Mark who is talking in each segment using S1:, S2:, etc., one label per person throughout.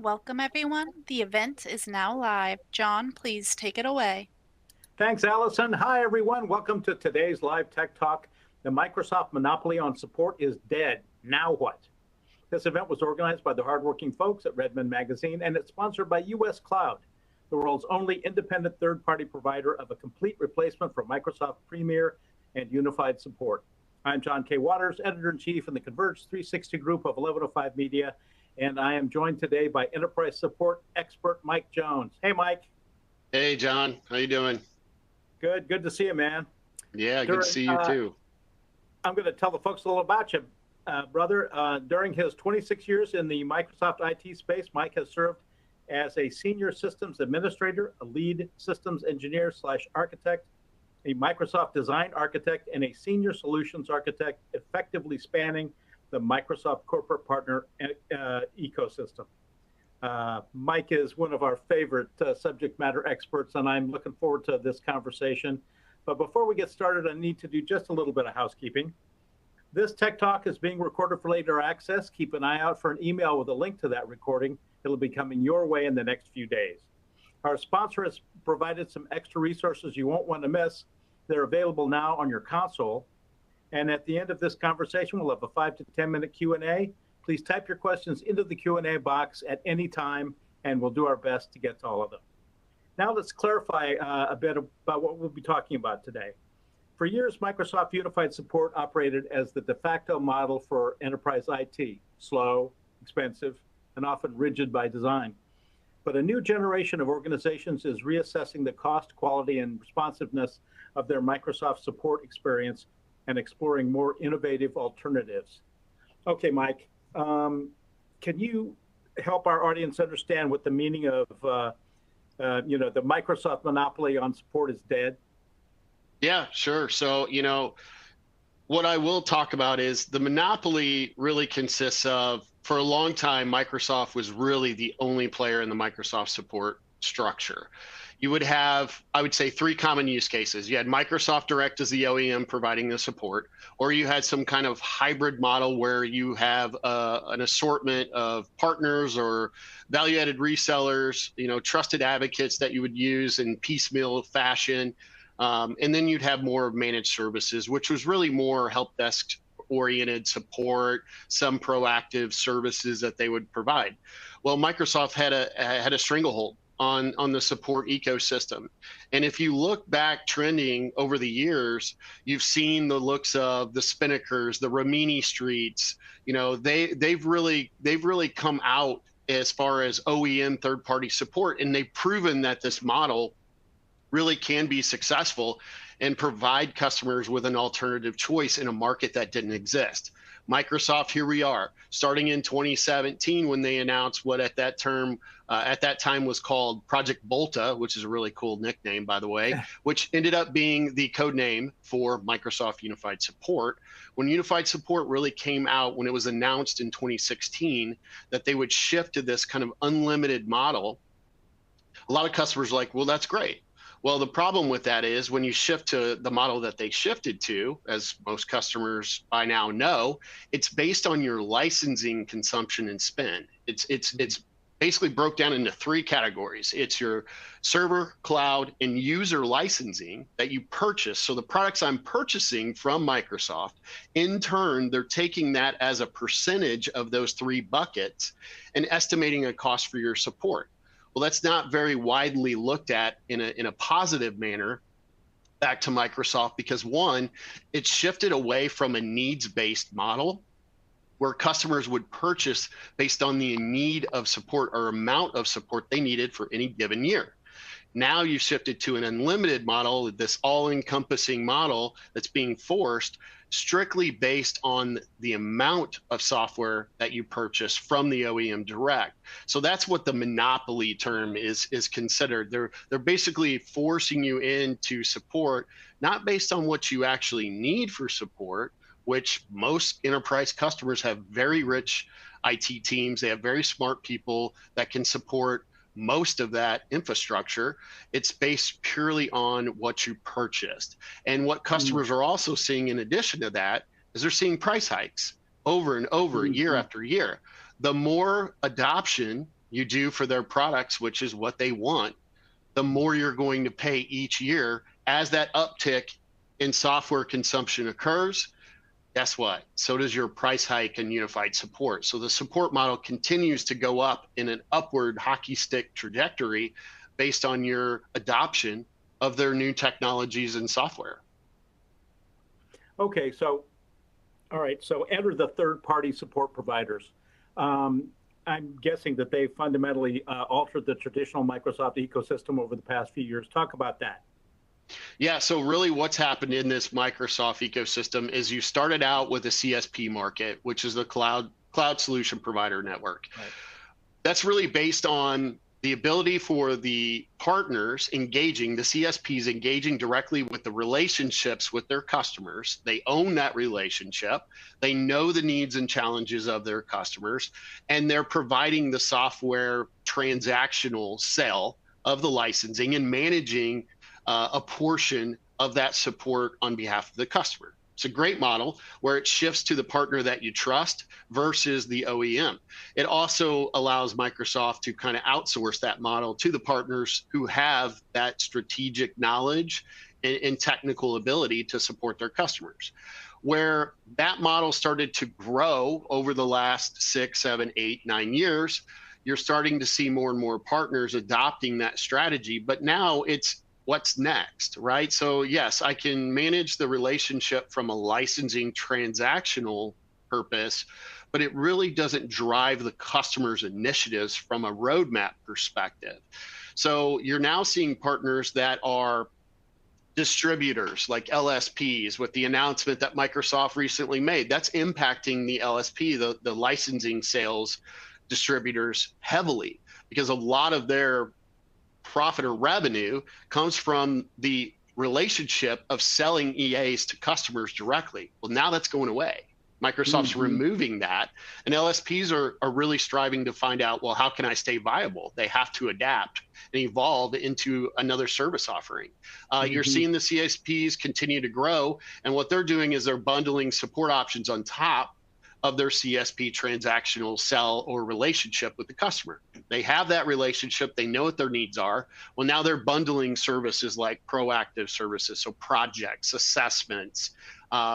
S1: Welcome, everyone. The event is now live. John, please take it away.
S2: Thanks, Allison. Hi, everyone. Welcome to today's live Tech Talk. The Microsoft monopoly on support is dead. Now what? This event was organized by the hardworking folks at Redmond Magazine, and it's sponsored by US Cloud, the world's only independent third-party provider of a complete replacement for Microsoft Premier and unified support. I'm John K. Waters, Editor-in-Chief in the Converge 360 group of 1105 Media, and I am joined today by enterprise support expert Mike Jones. Hey, Mike.
S3: Hey, John. How you doing?
S2: Good to see you, man.
S3: Yeah, good to see you too.
S2: I'm going to tell the folks a little about you, brother. During his 26 years in the Microsoft IT space, Mike has served as a senior systems administrator, a lead systems engineer / architect, a Microsoft design architect, and a senior solutions architect, effectively spanning the Microsoft corporate partner ecosystem. Mike is one of our favorite subject matter experts, and I'm looking forward to this conversation. But before we get started, I need to do just a little bit of housekeeping. This Tech Talk is being recorded for later access. Keep an eye out for an email with a link to that recording. It'll be coming your way in the next few days. Our sponsor has provided some extra resources you won't want to miss. They're available now on your console. And at the end of this conversation, we'll have a 5 to 10 minute Q&A. Please type your questions into the Q&A box at any time, and we'll do our best to get to all of them. Now let's clarify a bit about what we'll be talking about today. For years, Microsoft Unified Support operated as the de facto model for enterprise IT, slow, expensive, and often rigid by design. But a new generation of organizations is reassessing the cost, quality, and responsiveness of their Microsoft support experience and exploring more innovative alternatives. Okay, Mike. Can you help our audience understand what the meaning of, the Microsoft monopoly on support is dead?
S3: Yeah, sure. So, what I will talk about is the monopoly really consists of, for a long time, Microsoft was really the only player in the Microsoft support structure. You would have, I would say, three common use cases. You had Microsoft Direct as the OEM providing the support, or you had some kind of hybrid model where you have an assortment of partners or value-added resellers, trusted advocates that you would use in piecemeal fashion. And then you'd have more managed services, which was really more help desk oriented support, some proactive services that they would provide. Well, Microsoft had a stranglehold on the support ecosystem. And if you look back trending over the years, you've seen the looks of the Spinnakers, the Rimini Streets, they've really come out as far as OEM third-party support, and they've proven that this model really can be successful and provide customers with an alternative choice in a market that didn't exist. Microsoft, here we are, starting in 2017 when they announced what at that time was called Project Volta, which is a really cool nickname, by the way, which ended up being the code name for Microsoft Unified Support. When Unified Support really came out, when it was announced in 2016 that they would shift to this kind of unlimited model, a lot of customers were like, well, that's great. Well, the problem with that is when you shift to the model that they shifted to, as most customers by now know, it's based on your licensing consumption and spend. It's basically broke down into three categories. It's your server, cloud, and user licensing that you purchase. So the products I'm purchasing from Microsoft, in turn, they're taking that as a percentage of those three buckets and estimating a cost for your support. Well, that's not very widely looked at in a positive manner back to Microsoft because, one, it shifted away from a needs-based model where customers would purchase based on the need of support or amount of support they needed for any given year. Now you've shifted to an unlimited model, this all-encompassing model that's being forced strictly based on the amount of software that you purchase from the OEM direct. So that's what the monopoly term is considered. They're basically forcing you into support, not based on what you actually need for support, which most enterprise customers have very rich IT teams. They have very smart people that can support most of that infrastructure. It's based purely on what you purchased. And what customers are also seeing in addition to that is they're seeing price hikes over and over, year after year. The more adoption you do for their products, which is what they want, the more you're going to pay each year as that uptick in software consumption occurs. Guess what? So does your price hike and unified support. So the support model continues to go up in an upward hockey stick trajectory based on your adoption of their new technologies and software.
S2: Okay, so, all right, so enter the third-party support providers. I'm guessing that they fundamentally altered the traditional Microsoft ecosystem over the past few years. Talk about that.
S3: Yeah, so really what's happened in this Microsoft ecosystem is you started out with a CSP market, which is the cloud solution provider network.
S2: Right.
S3: That's really based on the ability for the partners engaging, the CSPs engaging directly with the relationships with their customers. They own that relationship. They know the needs and challenges of their customers, and they're providing the software transactional sale of the licensing and managing a portion of that support on behalf of the customer. It's a great model where it shifts to the partner that you trust versus the OEM. It also allows Microsoft to kind of outsource that model to the partners who have that strategic knowledge and technical ability to support their customers. Where that model started to grow over the last 6, 7, 8, 9 years, you're starting to see more and more partners adopting that strategy. But now it's what's next, right? So yes, I can manage the relationship from a licensing transactional purpose, but it really doesn't drive the customer's initiatives from a roadmap perspective. So you're now seeing partners that are distributors like LSPs with the announcement that Microsoft recently made. That's impacting the LSP, the licensing sales distributors heavily, because a lot of their profit or revenue comes from the relationship of selling EAs to customers directly. Well, now that's going away. Microsoft's removing that, and LSPs are really striving to find out, well, how can I stay viable? They have to adapt and evolve into another service offering. You're seeing the CSPs continue to grow, and what they're doing is they're bundling support options on top of their CSP transactional sell or relationship with the customer. They have that relationship, they know what their needs are. Well, now they're bundling services like proactive services, so projects, assessments,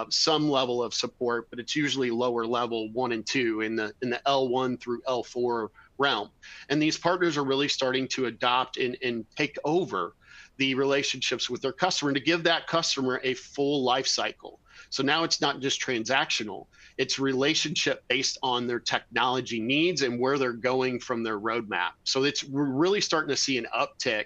S3: some level of support, but it's usually lower level 1 and 2 in the L1 through L4 realm. And these partners are really starting to adopt and take over the relationships with their customer to give that customer a full life cycle. So now it's not just transactional, it's relationship based on their technology needs and where they're going from their roadmap. So we're really starting to see an uptick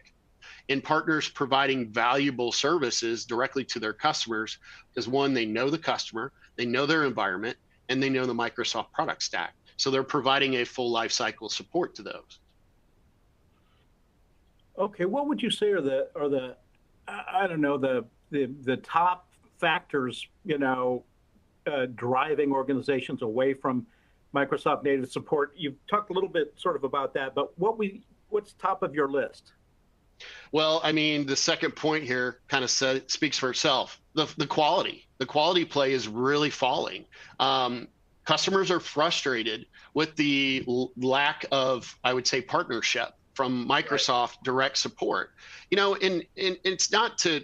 S3: in partners providing valuable services directly to their customers, because one, they know the customer, they know their environment, and they know the Microsoft product stack. So they're providing a full life cycle support to those.
S2: Okay, what would you say are the I don't know, the top factors, driving organizations away from Microsoft native support? You've talked a little bit sort of about that, but what's top of your list?
S3: Well, I mean, the second point here kind of speaks for itself. The quality play is really falling. Customers are frustrated with the lack of, I would say, partnership from Microsoft direct support. And it's not to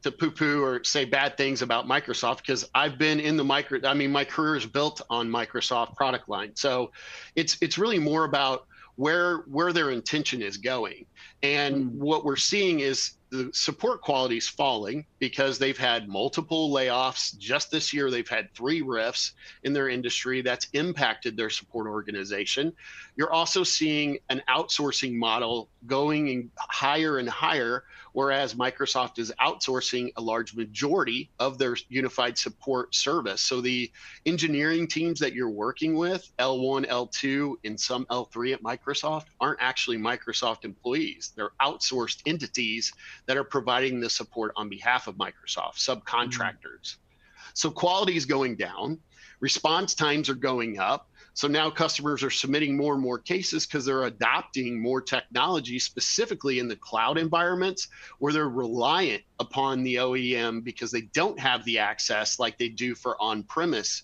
S3: poo-poo or say bad things about Microsoft, because I've been in my career is built on Microsoft product line. So it's really more about where their intention is going. And what we're seeing is the support quality is falling because they've had multiple layoffs. Just this year, they've had 3 rifts in their industry that's impacted their support organization. You're also seeing an outsourcing model going higher and higher, whereas Microsoft is outsourcing a large majority of their unified support service. So the engineering teams that you're working with, L1, L2, and some L3 at Microsoft, aren't actually Microsoft employees. They're outsourced entities that are providing the support on behalf of Microsoft, subcontractors. So quality is going down, response times are going up. So now customers are submitting more and more cases because they're adopting more technology, specifically in the cloud environments where they're reliant upon the OEM because they don't have the access like they do for on-premise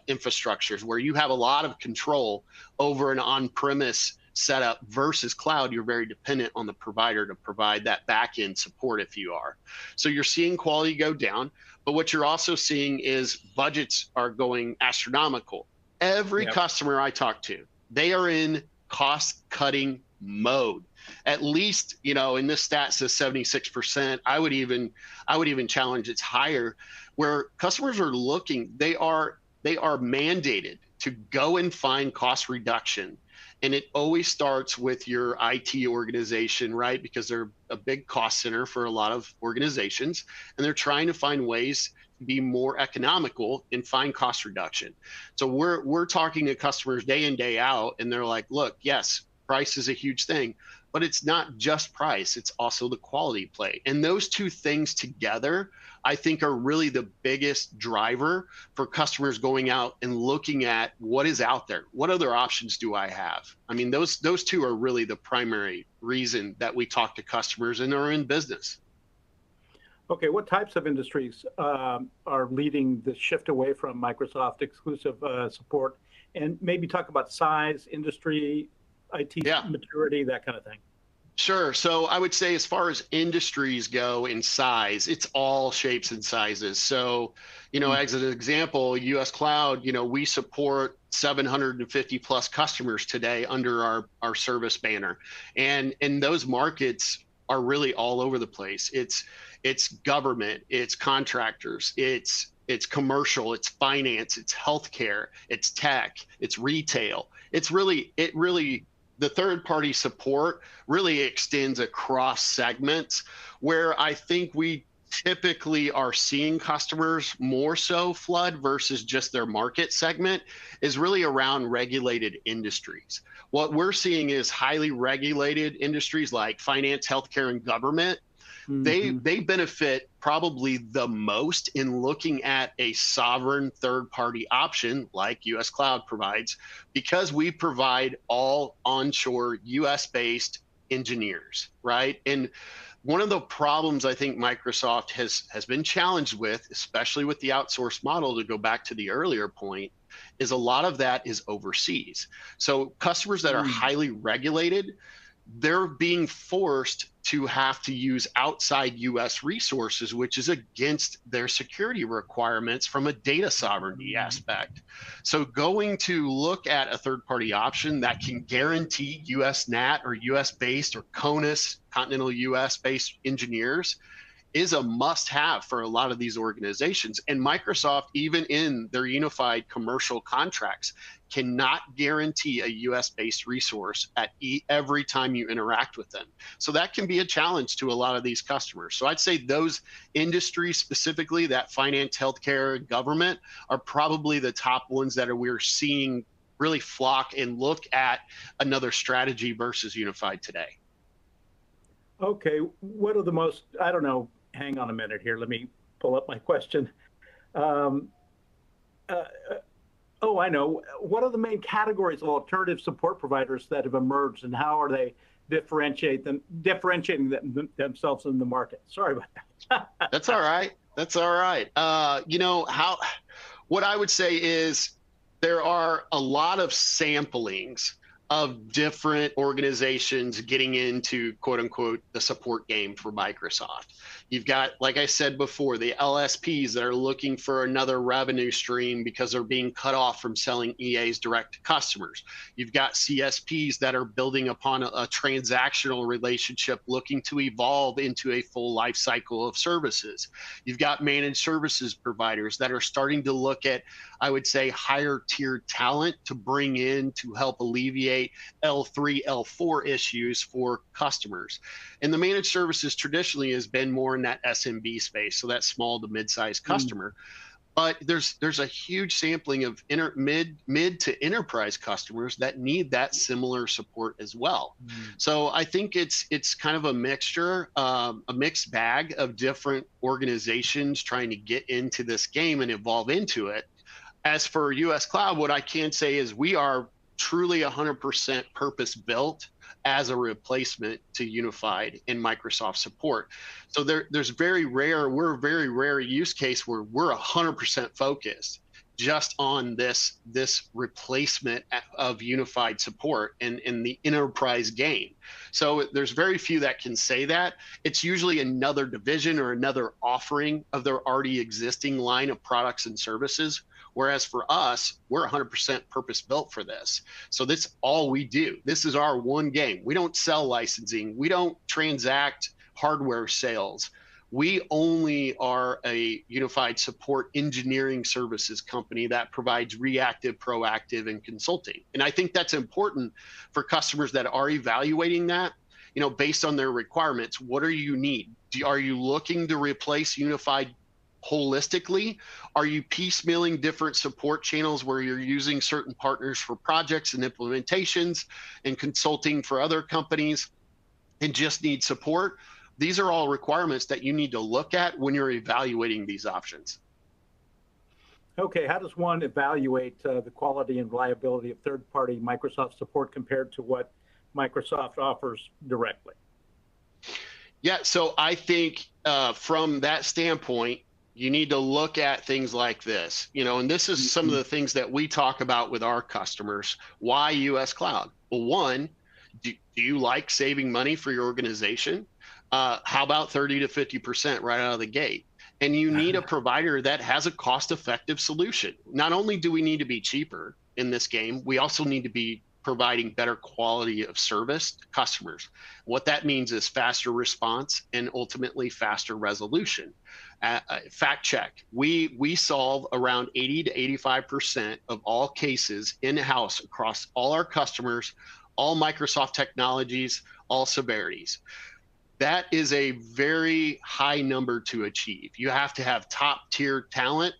S3: infrastructures, where you have a lot of control over an on-premise setup versus cloud, you're very dependent on the provider to provide that back end support if you are. So you're seeing quality go down, but what you're also seeing is budgets are going astronomical. Every customer I talk to, they are in cost cutting mode. At least, you know, in this stat says 76%. I would even challenge it's higher, where customers are looking, they are mandated to go and find cost reduction. And it always starts with your IT organization, right? Because they're a big cost center for a lot of organizations, and they're trying to find ways to be more economical and find cost reduction. So we're talking to customers day in, day out, and they're like, look, yes, price is a huge thing, but it's not just price, it's also the quality play. And those two things together, I think, are really the biggest driver for customers going out and looking at what is out there. What other options do I have? I mean, those two are really the primary reason that we talk to customers and are in business.
S2: Okay, what types of industries are leading the shift away from Microsoft exclusive support? And maybe talk about size, industry, IT maturity, that kind of thing.
S3: Sure. So I would say as far as industries go in size, it's all shapes and sizes. So, you know, as an example, US Cloud, you know, we support 750 plus customers today under our service banner. And those markets are really all over the place. It's government, it's contractors, it's commercial, it's finance, it's healthcare, it's tech, it's retail. It really the third-party support really extends across segments, where I think we typically are seeing customers more so flood versus just their market segment is really around regulated industries. What we're seeing is highly regulated industries like finance, healthcare, and government. They benefit probably the most in looking at a sovereign third-party option like US Cloud provides, because we provide all onshore US-based engineers, right? And one of the problems I think Microsoft has been challenged with, especially with the outsourced model, to go back to the earlier point, is a lot of that is overseas. So customers that are highly regulated, they're being forced to have to use outside US resources, which is against their security requirements from a data sovereignty aspect. So going to look at a third-party option that can guarantee US NAT or US based or CONUS, continental US based engineers, is a must-have for a lot of these organizations. And Microsoft, even in their unified commercial contracts, cannot guarantee a US-based resource at every time you interact with them. So that can be a challenge to a lot of these customers. So I'd say those industries specifically, that finance, healthcare, and government, are probably the top ones that we're seeing really flock and look at another strategy versus unified today.
S2: Okay, what are the most, I don't know, hang on a minute here, let me pull up my question. Oh, I know. What are the main categories of alternative support providers that have emerged, and how are they differentiating themselves in the market? Sorry about that.
S3: That's all right. That's all right. You know, what I would say is there are a lot of samplings of different organizations getting into, quote unquote, the support game for Microsoft. You've got, like I said before, the LSPs that are looking for another revenue stream because they're being cut off from selling EAs direct to customers. You've got CSPs that are building upon a transactional relationship, looking to evolve into a full life cycle of services. You've got managed services providers that are starting to look at, I would say, higher tiered talent to bring in to help alleviate L3, L4 issues for customers. And the managed services traditionally has been more in that SMB space, so that small to mid-sized customer. But there's a huge sampling of mid to enterprise customers that need that similar support as well. So I think it's kind of a mixture, a mixed bag of different organizations trying to get into this game and evolve into it. As for US Cloud, what I can say is we are truly 100% purpose built as a replacement to unified and Microsoft support. So we're a very rare use case where we're 100% focused just on this replacement of unified support in the enterprise game. So there's very few that can say that. It's usually another division or another offering of their already existing line of products and services. Whereas for us, we're 100% purpose built for this. So that's all we do. This is our one game. We don't sell licensing. We don't transact hardware sales. We only are a unified support engineering services company that provides reactive, proactive, and consulting. And I think that's important for customers that are evaluating that, based on their requirements. What do you need? Are you looking to replace unified holistically? Are you piecemealing different support channels where you're using certain partners for projects and implementations and consulting for other companies and just need support? These are all requirements that you need to look at when you're evaluating these options.
S2: Okay, how does one evaluate the quality and reliability of third-party Microsoft support compared to what Microsoft offers directly?
S3: Yeah, so I think from that standpoint, you need to look at things like this, and this is some of the things that we talk about with our customers. Why US Cloud? Well, one, do you like saving money for your organization? How about 30 to 50% right out of the gate? And you need a provider that has a cost-effective solution. Not only do we need to be cheaper in this game, we also need to be providing better quality of service to customers. What that means is faster response and ultimately faster resolution. Fact check, we solve around 80 to 85% of all cases in-house across all our customers, all Microsoft technologies, all severities. That is a very high number to achieve. You have to have top tier talent,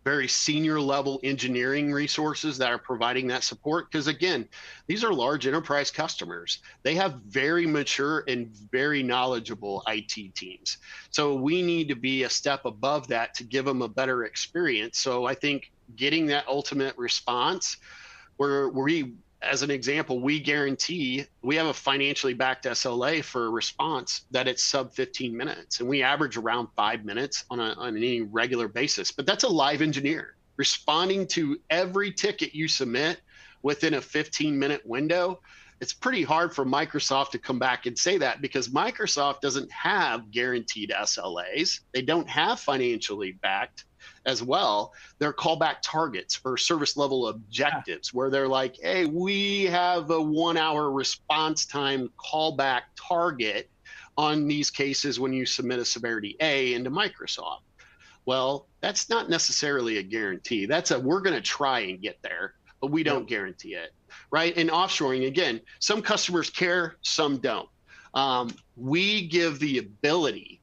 S3: very senior level engineering resources that are providing that support. Because again, these are large enterprise customers. They have very mature and very knowledgeable IT teams. So we need to be a step above that to give them a better experience. So I think getting that ultimate response where as an example, we guarantee we have a financially backed SLA for a response that it's sub 15 minutes. And we average around 5 minutes on any regular basis. But that's a live engineer responding to every ticket you submit within a 15-minute window. It's pretty hard for Microsoft to come back and say that because Microsoft doesn't have guaranteed SLAs. They don't have financially backed as well. They're callback targets or service level objectives where they're like, hey, we have a 1 hour response time callback target on these cases when you submit a severity A into Microsoft. Well, that's not necessarily a guarantee. That's we're going to try and get there, but we don't guarantee it, right? And offshoring, again, some customers care, some don't. We give the ability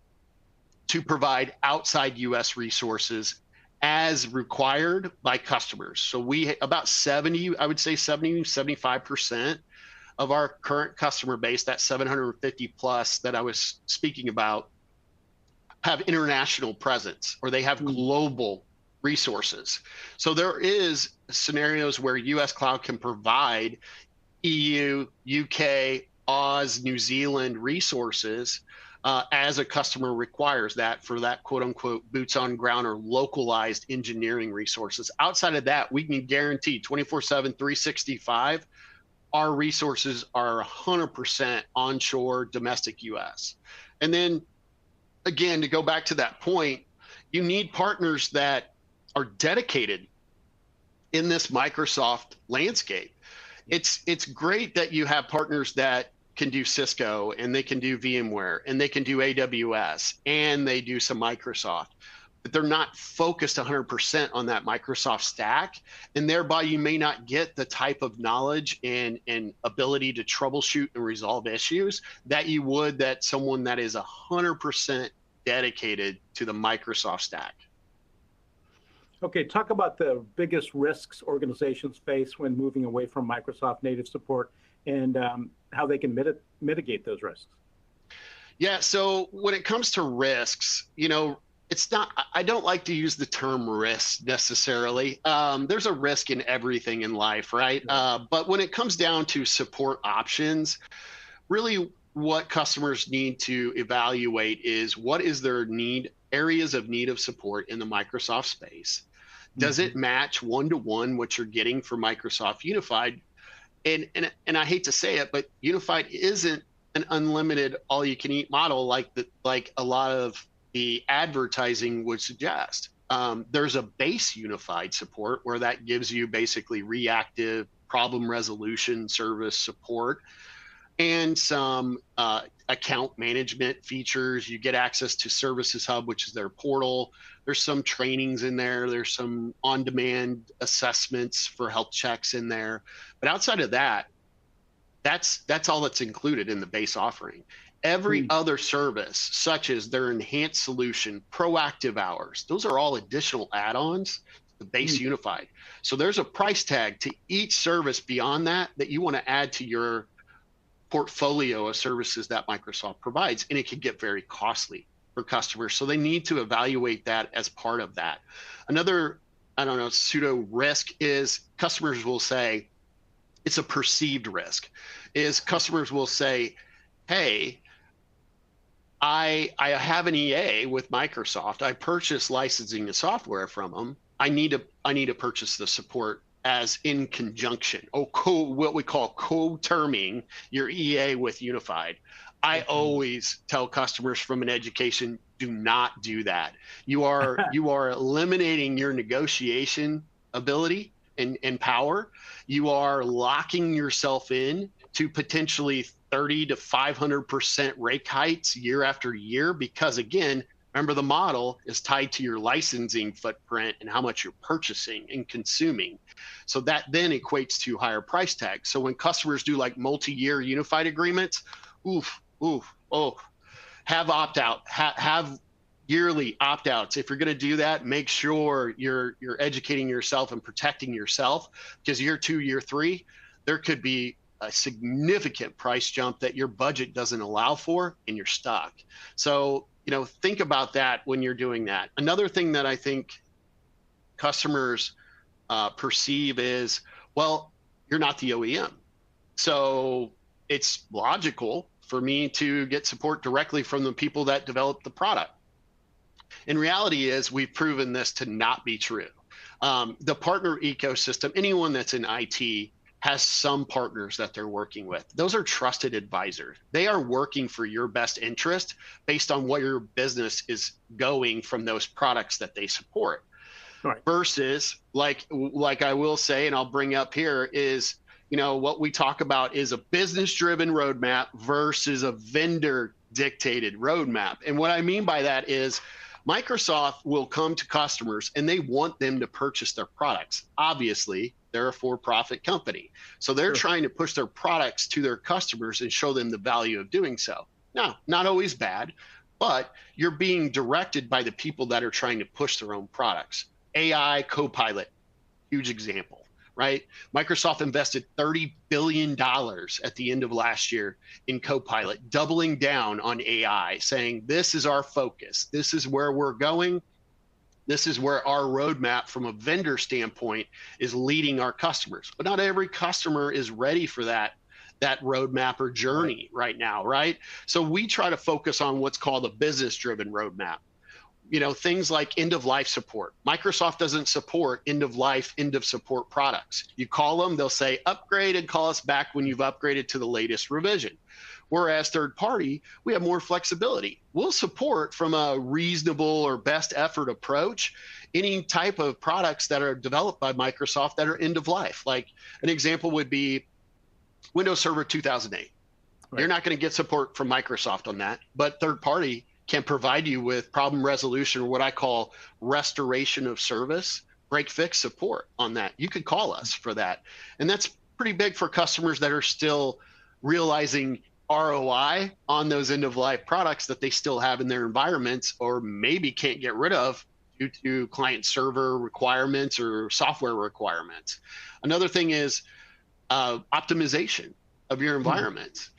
S3: to provide outside US resources as required by customers. So we about 75% of our current customer base, that 750 plus that I was speaking about, have international presence or they have global resources. So there is scenarios where US Cloud can provide EU, UK, Oz, New Zealand resources as a customer requires that for that quote unquote boots on ground or localized engineering resources. Outside of that, we can guarantee 24/7, 365, our resources are 100% onshore domestic US. And then again, to go back to that point, you need partners that are dedicated in this Microsoft landscape. It's great that you have partners that can do Cisco and they can do VMware and they can do AWS and they do some Microsoft, but they're not focused 100% on that Microsoft stack. And thereby you may not get the type of knowledge and ability to troubleshoot and resolve issues that you would that someone that is 100% dedicated to the Microsoft stack.
S2: Okay, talk about the biggest risks organizations face when moving away from Microsoft native support and how they can mitigate those risks.
S3: Yeah, so when it comes to risks, it's not, I don't like to use the term risk necessarily. There's a risk in everything in life, right? But when it comes down to support options, really what customers need to evaluate is what is their need, areas of need of support in the Microsoft space. Does it match one-to-one what you're getting for Microsoft Unified? And I hate to say it, but Unified isn't an unlimited all-you-can-eat model like a lot of the advertising would suggest. There's a base Unified support where that gives you basically reactive problem resolution service support and some account management features. You get access to Services Hub, which is their portal. There's some trainings in there. There's some on-demand assessments for health checks in there. But outside of that, that's all that's included in the base offering. Every other service, such as their enhanced solution, proactive hours, those are all additional add-ons to the base Unified. So there's a price tag to each service beyond that you want to add to your portfolio of services that Microsoft provides, and it can get very costly for customers. So they need to evaluate that as part of that. Another, pseudo risk is customers will say, it's a perceived risk, is customers will say, hey, I have an EA with Microsoft. I purchase licensing and software from them. I need to purchase the support as in conjunction, what we call co-terming your EA with Unified. I always tell customers from an education, do not do that. You are eliminating your negotiation ability and power. You are locking yourself in to potentially 30 to 500% rate hikes year after year, because again, remember the model is tied to your licensing footprint and how much you're purchasing and consuming. So that then equates to higher price tags. So when customers do like multi-year Unified agreements, have opt-out, have yearly opt-outs. If you're going to do that, make sure you're educating yourself and protecting yourself, because year 2, year 3, there could be a significant price jump that your budget doesn't allow for and you're stuck. So, think about that when you're doing that. Another thing that I think customers perceive is, well, you're not the OEM. So it's logical for me to get support directly from the people that develop the product. In reality is we've proven this to not be true. The partner ecosystem, anyone that's in IT has some partners that they're working with. Those are trusted advisors. They are working for your best interest based on what your business is going from those products that they support.
S2: Right.
S3: Versus like I will say, and I'll bring up here is, what we talk about is a business-driven roadmap versus a vendor-dictated roadmap. And what I mean by that is Microsoft will come to customers and they want them to purchase their products. Obviously, they're a for-profit company. So they're trying to push their products to their customers and show them the value of doing so. Now, not always bad, but you're being directed by the people that are trying to push their own products. AI Copilot, huge example, right? Microsoft invested $30 billion at the end of last year in Copilot, doubling down on AI, saying this is our focus. This is where we're going. This is where our roadmap from a vendor standpoint is leading our customers. But not every customer is ready for that roadmap or journey right now, right? So we try to focus on what's called a business-driven roadmap. Things like end-of-life support. Microsoft doesn't support end-of-life, end-of-support products. You call them, they'll say, upgrade and call us back when you've upgraded to the latest revision. Whereas third party, we have more flexibility. We'll support from a reasonable or best effort approach any type of products that are developed by Microsoft that are end of life. Like an example would be Windows Server 2008. Right. You're not going to get support from Microsoft on that, but third party can provide you with problem resolution, or what I call restoration of service, break fix support on that. You could call us for that. And that's pretty big for customers that are still realizing ROI on those end-of-life products that they still have in their environments, or maybe can't get rid of due to client server requirements or software requirements. Another thing is optimization of your environments.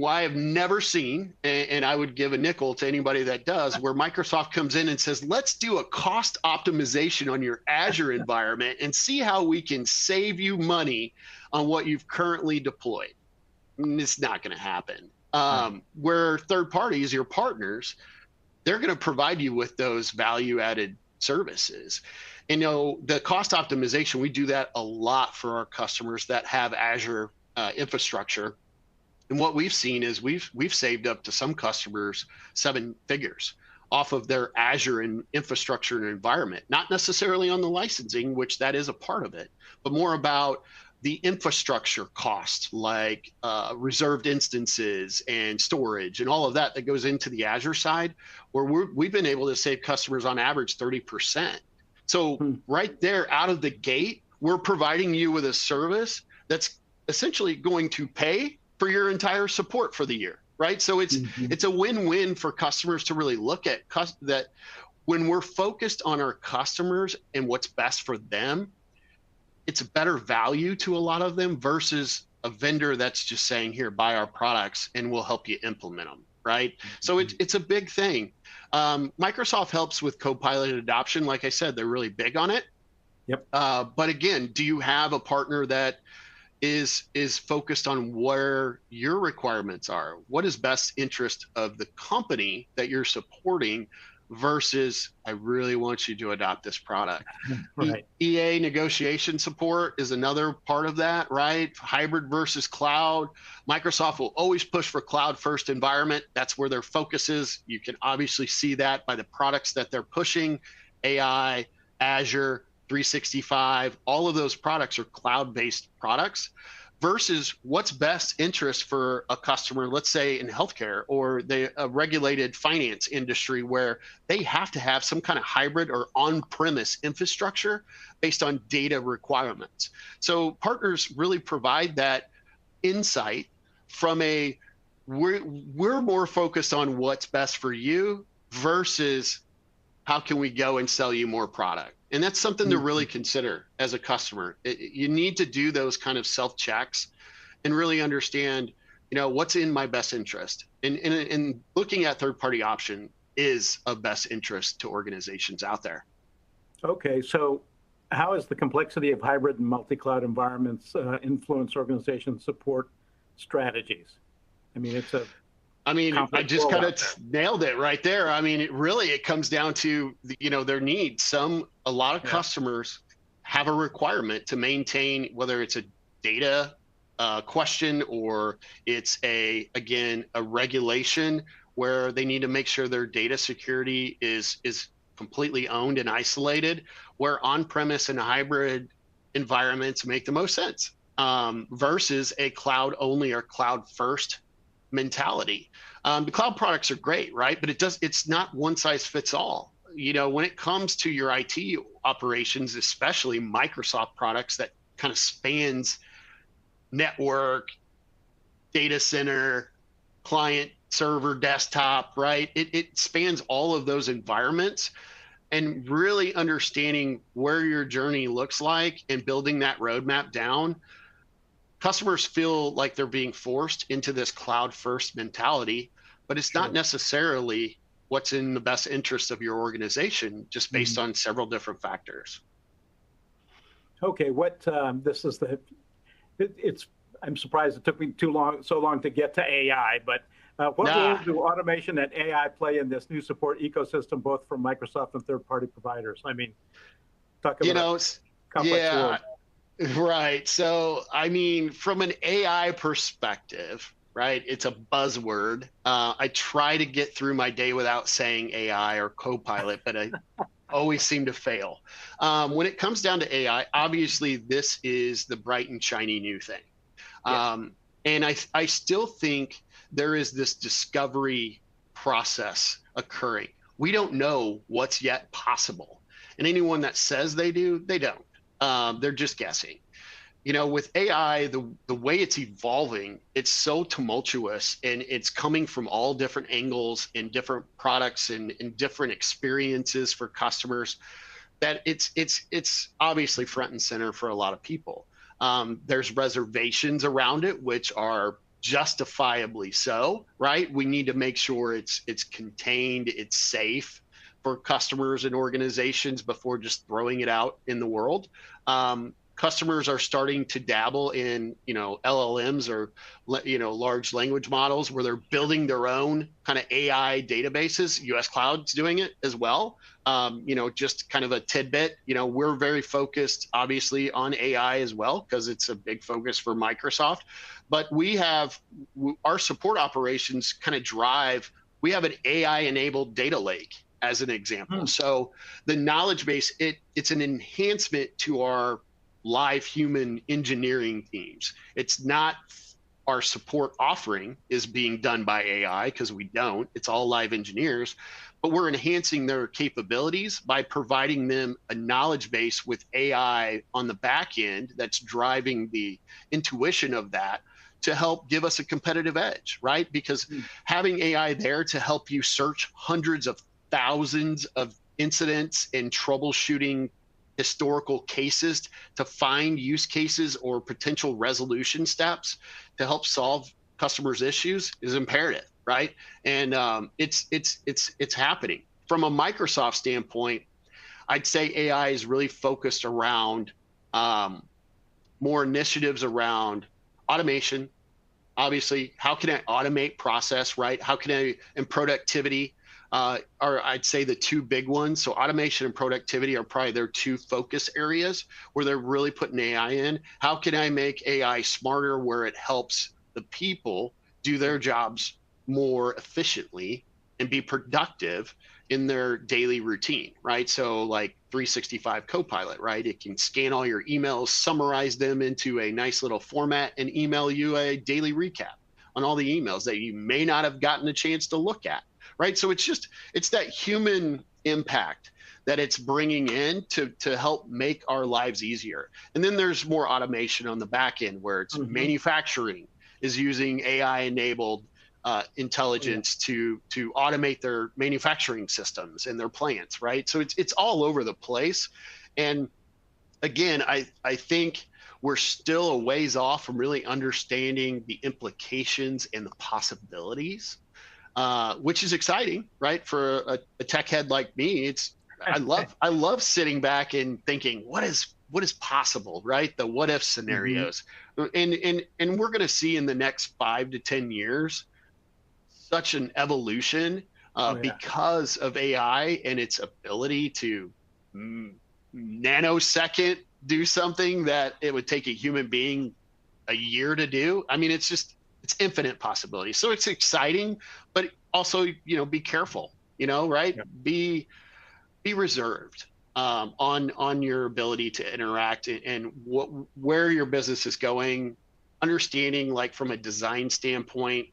S3: I have never seen, and I would give a nickel to anybody that does, where Microsoft comes in and says, let's do a cost optimization on your Azure environment and see how we can save you money on what you've currently deployed. It's not going to happen. Where third parties, your partners, they're going to provide you with those value-added services. And the cost optimization, we do that a lot for our customers that have Azure infrastructure. And what we've seen is we've saved up to some customers 7 figures off of their Azure and infrastructure and environment, not necessarily on the licensing, which that is a part of it, but more about the infrastructure costs, like reserved instances and storage and all of that goes into the Azure side, where we've been able to save customers on average 30%. So right there out of the gate, we're providing you with a service that's essentially going to pay for your entire support for the year, right? So it's a win-win for customers to really look at that. When we're focused on our customers and what's best for them, it's a better value to a lot of them versus a vendor that's just saying, here, buy our products and we'll help you implement them, right? So it's a big thing. Microsoft helps with Copilot adoption. Like I said, they're really big on it.
S2: Yep.
S3: But again, do you have a partner that is focused on where your requirements are? What is best interest of the company that you're supporting versus, I really want you to adopt this product.
S2: Right.
S3: EA negotiation support is another part of that, right? Hybrid versus cloud. Microsoft will always push for cloud first environment. That's where their focus is. You can obviously see that by the products that they're pushing. AI, Azure, 365, all of those products are cloud-based products versus what's best interest for a customer, let's say in healthcare or a regulated finance industry where they have to have some kind of hybrid or on-premise infrastructure based on data requirements. So partners really provide that insight from we're more focused on what's best for you versus how can we go and sell you more product. And that's something to really consider as a customer. You need to do those kind of self-checks and really understand, what's in my best interest. And looking at third-party option is of best interest to organizations out there.
S2: Okay, so how is the complexity of hybrid and multi-cloud environments influence organization support strategies? I mean, I just kind of nailed it right there. I mean, it comes down to their needs. A lot of customers have a requirement to maintain, whether it's a data question or it's a regulation where they need to make sure their data security is completely owned and isolated, where on-premise and hybrid environments make the most sense versus a cloud only or cloud first mentality. The cloud products are great, right? But it's not one size fits all. When it comes to your IT operations, especially Microsoft products that kind of spans network, data center, client, server, desktop, right? It spans all of those environments, and really understanding where your journey looks like and building that roadmap down. Customers feel like they're being forced into this cloud first mentality, but it's not necessarily what's in the best interest of your organization, just based on several different factors. Okay, I'm surprised it took me so long to get to AI, but what role do automation and AI play in this new support ecosystem, both from Microsoft and third-party providers? I mean, talk about complex world.
S3: Right. So, I mean, from an AI perspective, right, it's a buzzword. I try to get through my day without saying AI or Copilot, but I always seem to fail. When it comes down to AI, obviously, this is the bright and shiny new thing. And I still think there is this discovery process occurring. We don't know what's yet possible. And anyone that says they do, they don't. They're just guessing. With AI, the way it's evolving, it's so tumultuous and it's coming from all different angles and different products and different experiences for customers that it's obviously front and center for a lot of people. There's reservations around it, which are justifiably so, right? We need to make sure it's contained, it's safe for customers and organizations before just throwing it out in the world. customers are starting to dabble in, LLMs or, large language models where they're building their own kind of AI databases. US Cloud's doing it as well. Just kind of a tidbit, we're very focused obviously on AI as well, because it's a big focus for Microsoft. But we have our support operations kind of we have an AI enabled data lake as an example. So the knowledge base, it's an enhancement to our live human engineering teams. It's not our support offering is being done by AI, because we don't. It's all live engineers, but we're enhancing their capabilities by providing them a knowledge base with AI on the back end that's driving the intuition of that to help give us a competitive edge, right? Because having AI there to help you search hundreds of thousands of incidents and troubleshooting historical cases to find use cases or potential resolution steps to help solve customers' issues is imperative, right? And it's happening. From a Microsoft standpoint, I'd say AI is really focused around more initiatives around automation. Obviously, how can I automate process, right? How can I, and productivity, are I'd say the two big ones. So automation and productivity are probably their two focus areas where they're really putting AI in. How can I make AI smarter where it helps the people do their jobs more efficiently and be productive in their daily routine, right? So like 365 Copilot, right? It can scan all your emails, summarize them into a nice little format, and email you a daily recap on all the emails that you may not have gotten a chance to look at, right? So it's that human impact that it's bringing in to help make our lives easier. And then there's more automation on the back end where it's manufacturing is using AI enabled intelligence to automate their manufacturing systems and their plants, right? So it's all over the place. And again, I think we're still a ways off from really understanding the implications and the possibilities, which is exciting, right? For a tech head like me, I love sitting back and thinking, what is possible, right? The what if scenarios. And we're going to see in the next 5 to 10 years such an evolution because of AI and its ability to nanosecond do something that it would take a human being a year to do. I mean, it's infinite possibility. So it's exciting, but also, be careful, right? Yeah. Be reserved on your ability to interact and where your business is going, understanding, like, from a design standpoint,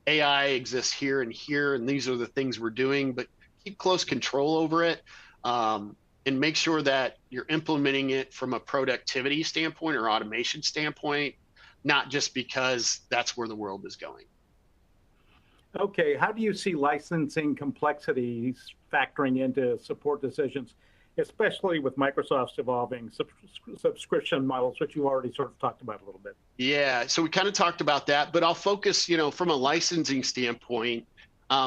S3: AI exists here and here, and these are the things we're doing, but keep close control over it, and make sure that you're implementing it from a productivity standpoint or automation standpoint, not just because that's where the world is going.
S2: Okay, how do you see licensing complexities factoring into support decisions, especially with Microsoft's evolving subscription models, which you already sort of talked about a little bit?
S3: Yeah, so we kind of talked about that, but I'll focus, from a licensing standpoint,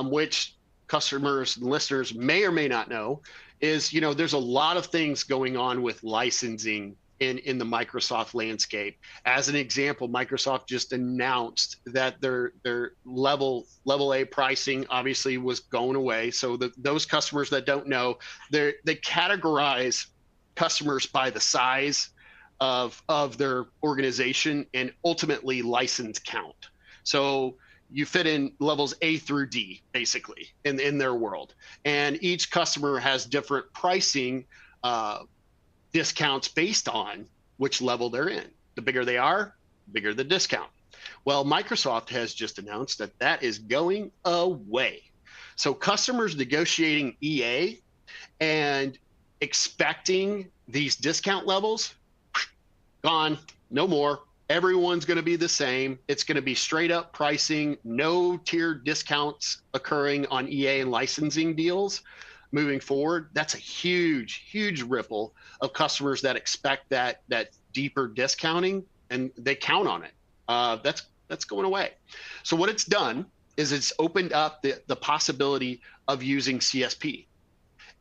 S3: which customers and listeners may or may not know, is, there's a lot of things going on with licensing in the Microsoft landscape. As an example, Microsoft just announced that their level A pricing obviously was going away. So those customers that don't know, they categorize customers by the size of their organization and ultimately license count. So you fit in levels A through D, basically, in their world. And each customer has different pricing discounts based on which level they're in. The bigger they are, the bigger the discount. Well, Microsoft has just announced that is going away. So customers negotiating EA and expecting these discount levels, gone, no more. Everyone's going to be the same. It's going to be straight up pricing, no tiered discounts occurring on EA and licensing deals. Moving forward, that's a huge ripple of customers that expect that deeper discounting, and they count on it. That's going away. So what it's done is it's opened up the possibility of using CSP.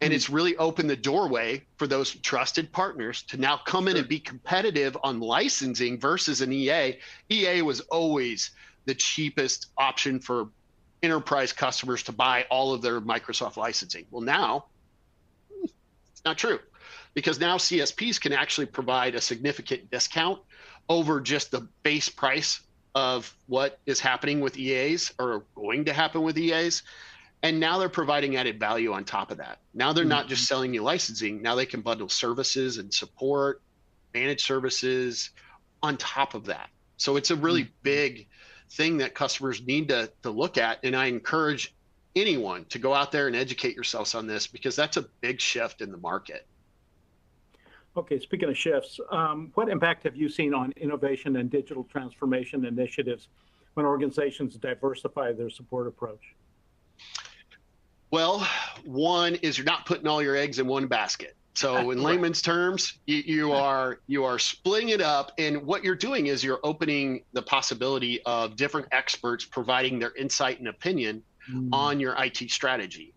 S3: And it's really opened the doorway for those trusted partners to now come in and be competitive on licensing versus an EA. EA was always the cheapest option for enterprise customers to buy all of their Microsoft licensing. Well, now it's not true, because now CSPs can actually provide a significant discount over just the base price of what is happening with EAs or going to happen with EAs. And now they're providing added value on top of that. Now they're not just selling you licensing. Now they can bundle services and support, managed services on top of that. So it's a really big thing that customers need to look at. And I encourage anyone to go out there and educate yourselves on this, because that's a big shift in the market.
S2: Okay, speaking of shifts, what impact have you seen on innovation and digital transformation initiatives when organizations diversify their support approach?
S3: Well, one is you're not putting all your eggs in one basket. So in layman's terms, you are splitting it up, and what you're doing is you're opening the possibility of different experts providing their insight and opinion on your IT strategy.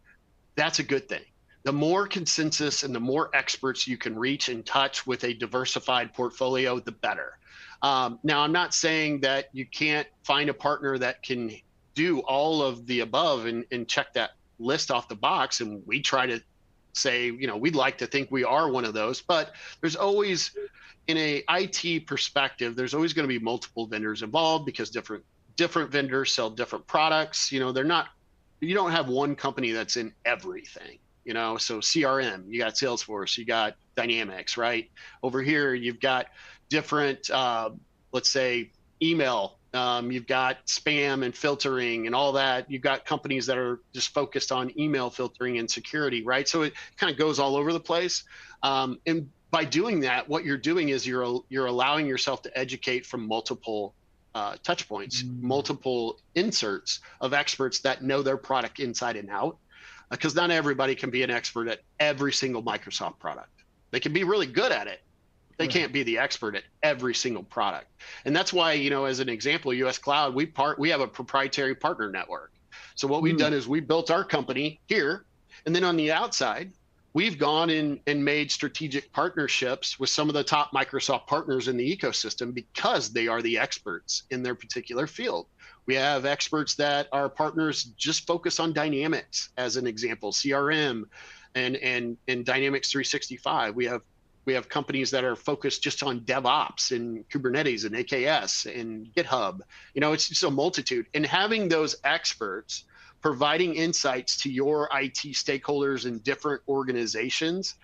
S3: That's a good thing. The more consensus and the more experts you can reach and touch with a diversified portfolio, the better. Now, I'm not saying that you can't find a partner that can do all of the above and check that list off the box, and we try to say, we'd like to think we are one of those, but there's always, in a IT perspective, there's always going to be multiple vendors involved, because different vendors sell different products. You don't have one company that's in everything, so CRM, you got Salesforce, you got Dynamics, right? Over here, you've got different, let's say, email. You've got spam and filtering and all that. You've got companies that are just focused on email filtering and security, right? So it kind of goes all over the place. And by doing that, what you're doing is you're allowing yourself to educate from multiple touch points, multiple inserts of experts that know their product inside and out. Because not everybody can be an expert at every single Microsoft product. They can be really good at it. They can't be the expert at every single product. And that's why, as an example, US Cloud, we have a proprietary partner network. So what we've done is we built our company here, and then on the outside, we've gone in and made strategic partnerships with some of the top Microsoft partners in the ecosystem, because they are the experts in their particular field. We have experts that are partners just focus on Dynamics, as an example, CRM and Dynamics 365. We have companies that are focused just on DevOps and Kubernetes and AKS and GitHub. It's just a multitude. And having those experts providing insights to your IT stakeholders in different organizations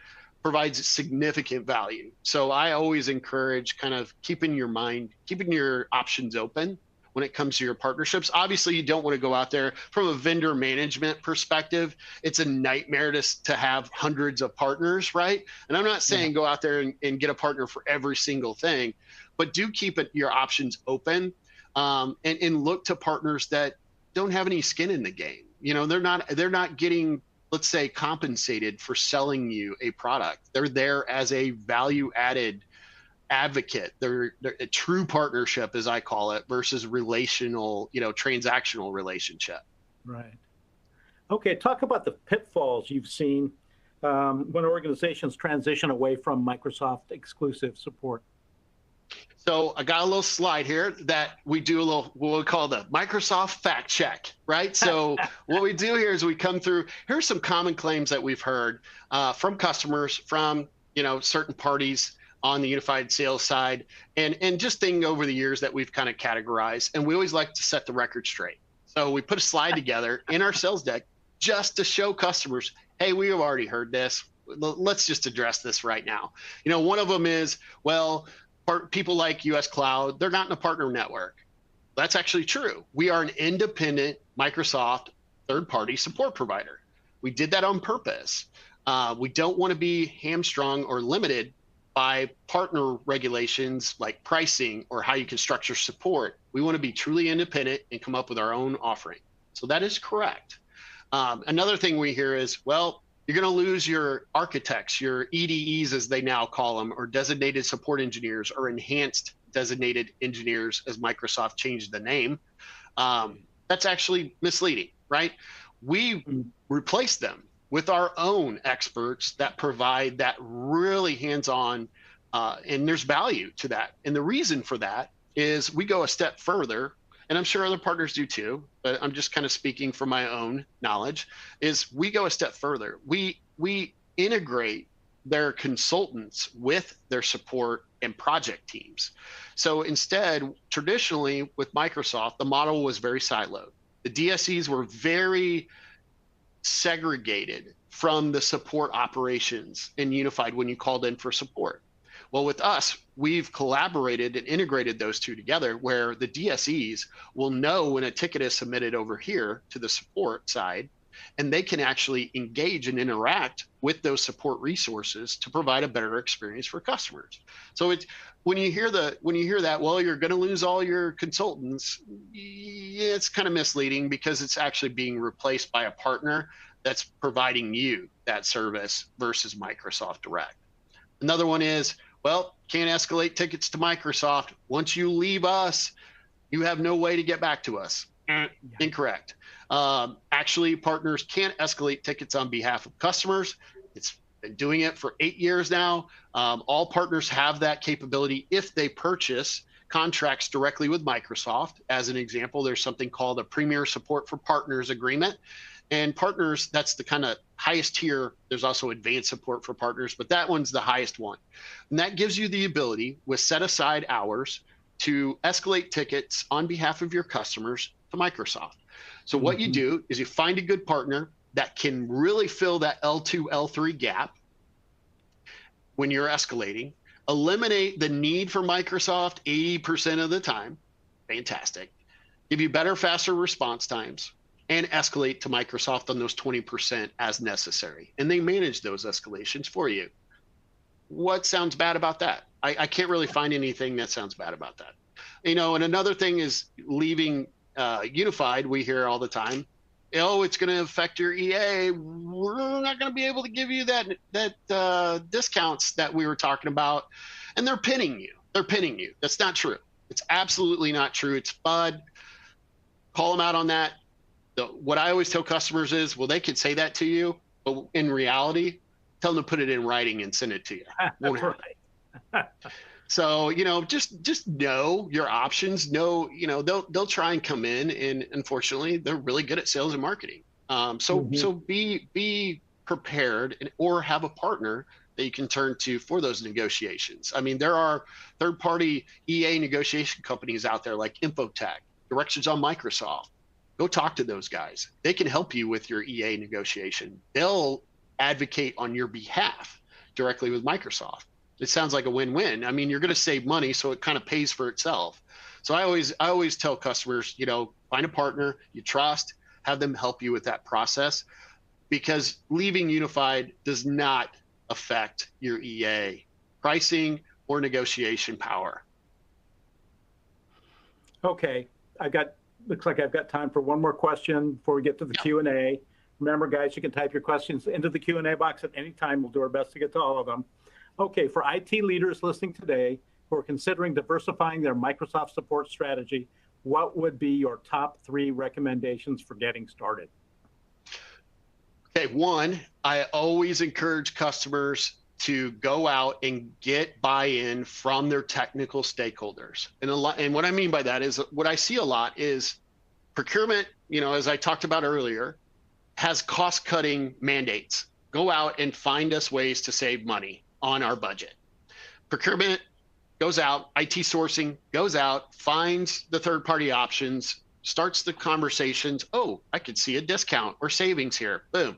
S3: provides significant value. So I always encourage kind of keeping your options open when it comes to your partnerships. Obviously, you don't want to go out there from a vendor management perspective. It's a nightmare to have hundreds of partners, right? And I'm not saying go out there and get a partner for every single thing, but do keep your options open, and look to partners that don't have any skin in the game. They're not getting, let's say, compensated for selling you a product. They're there as a value-added advocate. They're a true partnership, as I call it, versus relational, transactional relationship.
S2: Right. Okay, talk about the pitfalls you've seen when organizations transition away from Microsoft exclusive support.
S3: So I got a little slide here that we do what we call the Microsoft fact check, right? So what we do here is we come through, here's some common claims that we've heard from customers, from certain parties on the unified sales side, and just thinking over the years that we've kind of categorized. And we always like to set the record straight. So we put a slide together in our sales deck just to show customers, hey, we have already heard this. Let's just address this right now. One of them is, well, people like US Cloud, they're not in a partner network. That's actually true. We are an independent Microsoft third-party support provider. We did that on purpose. We don't want to be hamstrung or limited by partner regulations like pricing or how you can structure support. We want to be truly independent and come up with our own offering. So that is correct. Another thing we hear is, well, you're going to lose your architects, your EDEs, as they now call them, or designated support engineers, or enhanced designated engineers, as Microsoft changed the name. That's actually misleading, right? We replaced them with our own experts that provide that really hands-on, and there's value to that. And the reason for that is we go a step further, and I'm sure other partners do too, but I'm just kind of speaking from my own knowledge, is we go a step further. We integrate their consultants with their support and project teams. So instead, traditionally with Microsoft, the model was very siloed. The DSEs were very segregated from the support operations and unified when you called in for support. Well, with us, we've collaborated and integrated those two together where the DSEs will know when a ticket is submitted over here to the support side, and they can actually engage and interact with those support resources to provide a better experience for customers. So it's when you hear that, well, you're going to lose all your consultants, it's kind of misleading because it's actually being replaced by a partner that's providing you that service versus Microsoft Direct. Another one is, well, can't escalate tickets to Microsoft. Once you leave us, you have no way to get back to us. Incorrect. Actually, partners can't escalate tickets on behalf of customers. It's been doing it for 8 years now. All partners have that capability if they purchase contracts directly with Microsoft. As an example, there's something called a Premier Support for Partners agreement. And partners, that's the kind of highest tier. There's also advanced support for partners, but that one's the highest one. And that gives you the ability with set aside hours to escalate tickets on behalf of your customers to Microsoft. So what you do is you find a good partner that can really fill that L2, L3 gap when you're escalating, eliminate the need for Microsoft 80% of the time, fantastic, give you better, faster response times, and escalate to Microsoft on those 20% as necessary. And they manage those escalations for you. What sounds bad about that? I can't really find anything that sounds bad about that. You know, and another thing is leaving unified, we hear all the time, oh, it's going to affect your EA. We're not going to be able to give you that discounts that we were talking about. And they're pinning you. They're pinning you. That's not true. It's absolutely not true. It's FUD. Call them out on that. What I always tell customers is, well, they can say that to you, but in reality, tell them to put it in writing and send it to you.
S2: That's right.
S3: So, you know, just know your options. Know, you know, they'll try and come in, and unfortunately, they're really good at sales and marketing. So be prepared, or have a partner that you can turn to for those negotiations. I mean, there are third-party EA negotiation companies out there like Infotech, Directions on Microsoft. Go talk to those guys. They can help you with your EA negotiation. They'll advocate on your behalf directly with Microsoft. It sounds like a win-win. I mean, you're going to save money, so it kind of pays for itself. So I always tell customers, you know, find a partner you trust, have them help you with that process, because leaving unified does not affect your EA pricing or negotiation power.
S2: Okay, looks like I've got time for one more question before we get to the Q&A. Remember, guys, you can type your questions into the Q&A box at any time. We'll do our best to get to all of them. Okay, for IT leaders listening today who are considering diversifying their Microsoft support strategy, what would be your top 3 recommendations for getting started?
S3: Okay, one, I always encourage customers to go out and get buy-in from their technical stakeholders. And what I mean by that is, what I see a lot is procurement, you know, as I talked about earlier, has cost-cutting mandates. Go out and find us ways to save money on our budget. Procurement goes out, IT sourcing goes out, finds the third-party options, starts the conversations. Oh, I could see a discount or savings here. Boom.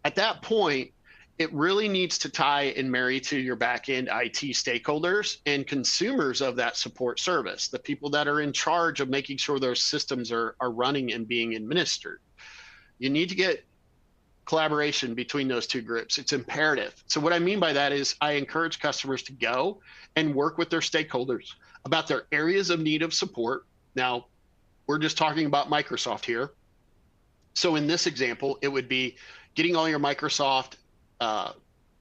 S3: At that point, it really needs to tie and marry to your back-end IT stakeholders and consumers of that support service, the people that are in charge of making sure those systems are running and being administered. You need to get collaboration between those two groups. It's imperative. So what I mean by that is I encourage customers to go and work with their stakeholders about their areas of need of support. Now, we're just talking about Microsoft here. So in this example, it would be getting all your Microsoft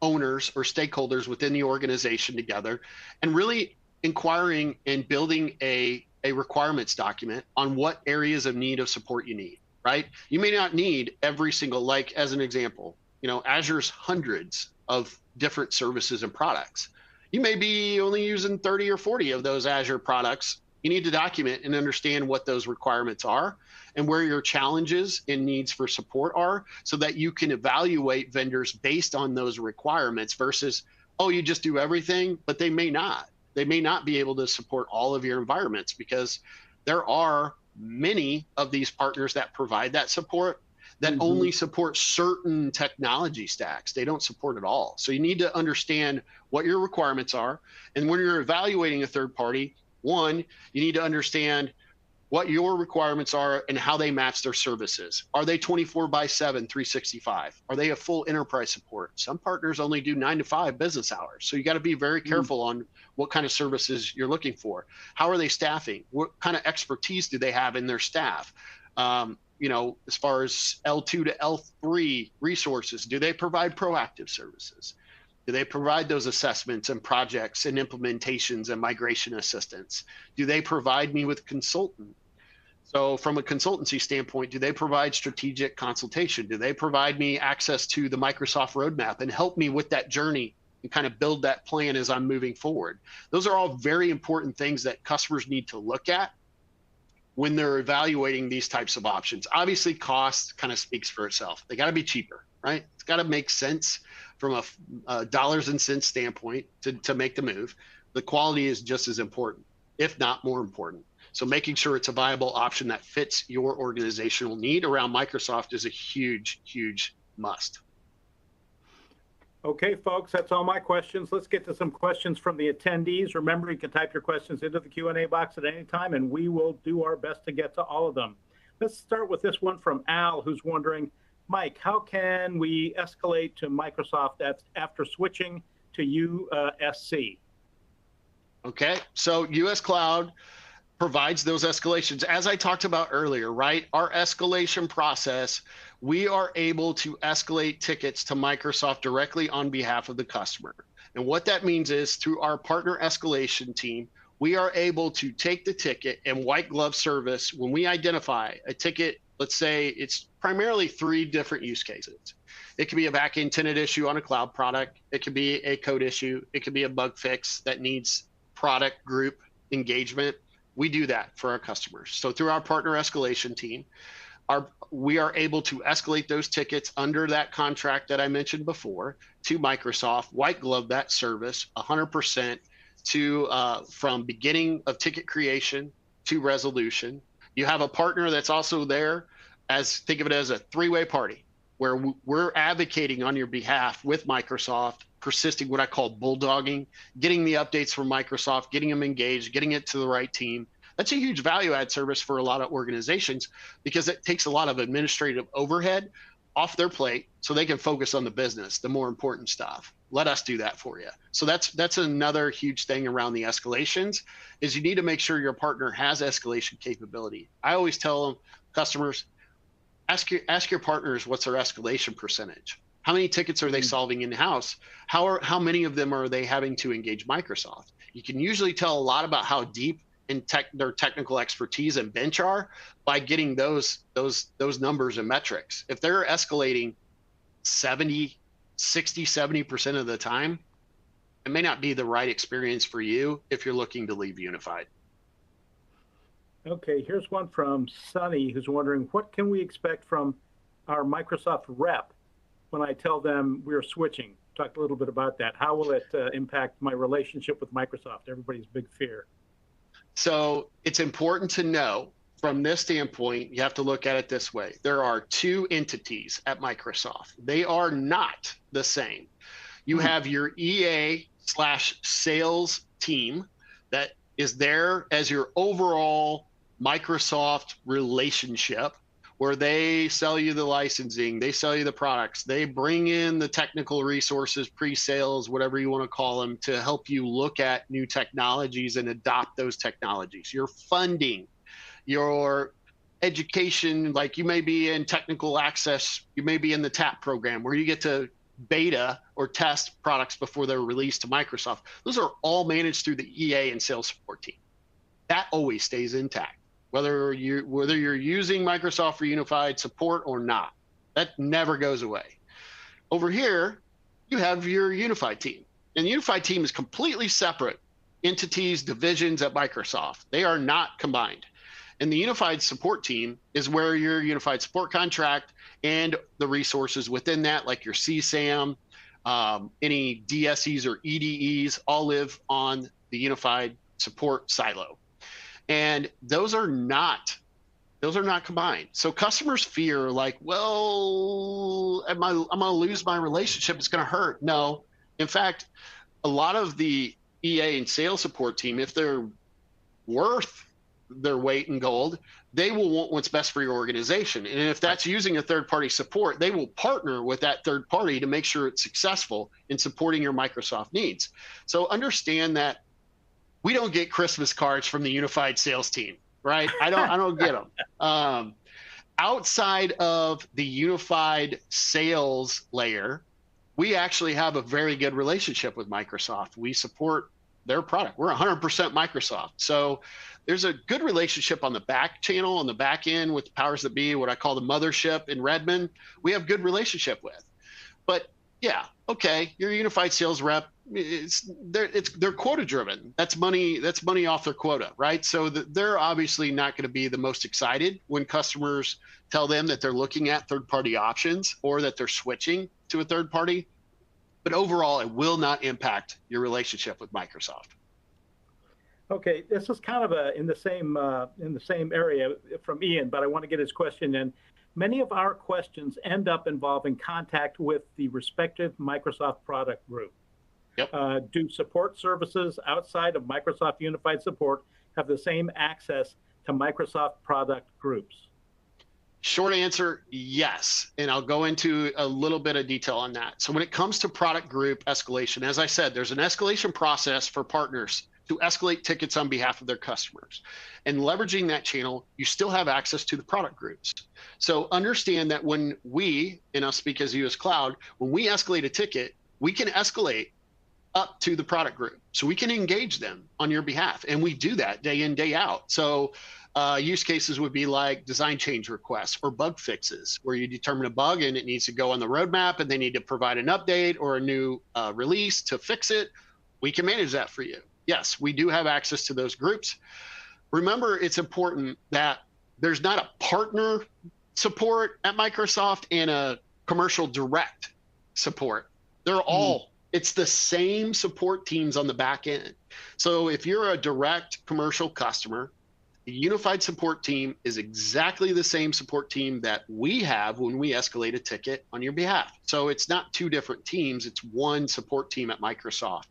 S3: owners or stakeholders within the organization together and really inquiring and building a requirements document on what areas of need of support you need, right? You may not need every single, like as an example, Azure's hundreds of different services and products. You may be only using 30 or 40 of those Azure products. You need to document and understand what those requirements are and where your challenges and needs for support are, so that you can evaluate vendors based on those requirements versus, oh, you just do everything, but they may not. They may not be able to support all of your environments, because there are many of these partners that provide that support that only support certain technology stacks. They don't support it all. So you need to understand what your requirements are. And when you're evaluating a third party, one, you need to understand what your requirements are and how they match their services. Are they 24/7, 365? Are they a full enterprise support? Some partners only do 9 to 5 business hours. So you got to be very careful on what kind of services you're looking for. How are they staffing? What kind of expertise do they have in their staff? As far as L2 to L3 resources, do they provide proactive services? Do they provide those assessments and projects and implementations and migration assistance? Do they provide me with consultant? So from a consultancy standpoint, do they provide strategic consultation? Do they provide me access to the Microsoft roadmap and help me with that journey and kind of build that plan as I'm moving forward? Those are all very important things that customers need to look at when they're evaluating these types of options. Obviously, cost kind of speaks for itself. They got to be cheaper, right? It's got to make sense from a dollars and cents standpoint to make the move. The quality is just as important, if not more important. So making sure it's a viable option that fits your organizational need around Microsoft is a huge, huge must.
S2: Okay, folks, that's all my questions. Let's get to some questions from the attendees. Remember, you can type your questions into the Q&A box at any time, and we will do our best to get to all of them. Let's start with this one from Al, who's wondering, Mike, how can we escalate to Microsoft after switching to USC?
S3: Okay, so US Cloud provides those escalations. As I talked about earlier, right? Our escalation process, we are able to escalate tickets to Microsoft directly on behalf of the customer. And what that means is, through our partner escalation team, we are able to take the ticket and white glove service when we identify a ticket. Let's say it's primarily 3 different use cases. It could be a backend tenant issue on a cloud product. It could be a code issue. It could be a bug fix that needs product group engagement. We do that for our customers. So through our partner escalation team, we are able to escalate those tickets under that contract that I mentioned before to Microsoft, white glove that service 100% from beginning of ticket creation to resolution. You have a partner that's also there, think of it as a 3-way party, where we're advocating on your behalf with Microsoft, persisting, what I call bulldogging, getting the updates from Microsoft, getting them engaged, getting it to the right team. That's a huge value add service for a lot of organizations, because it takes a lot of administrative overhead off their plate so they can focus on the business, the more important stuff. Let us do that for you. So that's another huge thing around the escalations, is you need to make sure your partner has escalation capability. I always tell customers, ask your partners what's their escalation percentage. How many tickets are they solving in-house? How many of them are they having to engage Microsoft? You can usually tell a lot about how deep in their technical expertise and bench are by getting those numbers and metrics. If they're escalating 60, 70% of the time, it may not be the right experience for you if you're looking to leave Unified.
S2: Okay, here's one from Sunny, who's wondering, what can we expect from our Microsoft rep when I tell them we're switching? Talk a little bit about that. How will it impact my relationship with Microsoft? Everybody's big fear.
S3: So it's important to know, from this standpoint, you have to look at it this way. There are 2 entities at Microsoft. They are not the same. You have your EA/sales team that is there as your overall Microsoft relationship, where they sell you the licensing, they sell you the products, they bring in the technical resources, pre-sales, whatever you want to call them, to help you look at new technologies and adopt those technologies. Your funding, your education, like you may be in technical access, you may be in the TAP program where you get to beta or test products before they're released to Microsoft. Those are all managed through the EA and sales support team. That always stays intact, whether you're using Microsoft for Unified support or not. That never goes away. Over here, you have your unified team. And the unified team is completely separate entities, divisions at Microsoft. They are not combined. And the unified support team is where your unified support contract and the resources within that, like your CSAM, any DSEs or EDEs, all live on the unified support silo. And those are not combined. So customers fear like, well, I'm going to lose my relationship. It's going to hurt. No, in fact, a lot of the EA and sales support team, if they're worth their weight in gold, they will want what's best for your organization. And if that's using a third-party support, they will partner with that third party to make sure it's successful in supporting your Microsoft needs. So understand that we don't get Christmas cards from the unified sales team, right? I don't get them. Outside of the unified sales layer, we actually have a very good relationship with Microsoft. We support their product. We're 100% Microsoft. So there's a good relationship on the back channel, on the back end with the powers that be, what I call the mothership in Redmond, we have good relationship with. But yeah, okay, your unified sales rep, they're quota driven. That's money off their quota, right? So they're obviously not going to be the most excited when customers tell them that they're looking at third-party options or that they're switching to a third party. But overall, it will not impact your relationship with Microsoft.
S2: Okay, this is kind of in the same area from Ian, but I want to get his question in. Many of our questions end up involving contact with the respective Microsoft product group.
S3: Yep.
S2: Do support services outside of Microsoft Unified Support have the same access to Microsoft product groups?
S3: Short answer, yes. And I'll go into a little bit of detail on that. So when it comes to product group escalation, as I said, there's an escalation process for partners to escalate tickets on behalf of their customers. And leveraging that channel, you still have access to the product groups. So understand that when we, and I'll speak as US Cloud, when we escalate a ticket, we can escalate up to the product group. So we can engage them on your behalf. And we do that day in, day out. So use cases would be like design change requests or bug fixes, where you determine a bug and it needs to go on the roadmap and they need to provide an update or a new release to fix it. We can manage that for you. Yes, we do have access to those groups. Remember, it's important that there's not a partner support at Microsoft and a commercial direct support. They're all, it's the same support teams on the back end. So if you're a direct commercial customer, the unified support team is exactly the same support team that we have when we escalate a ticket on your behalf. So it's not two different teams, it's one support team at Microsoft.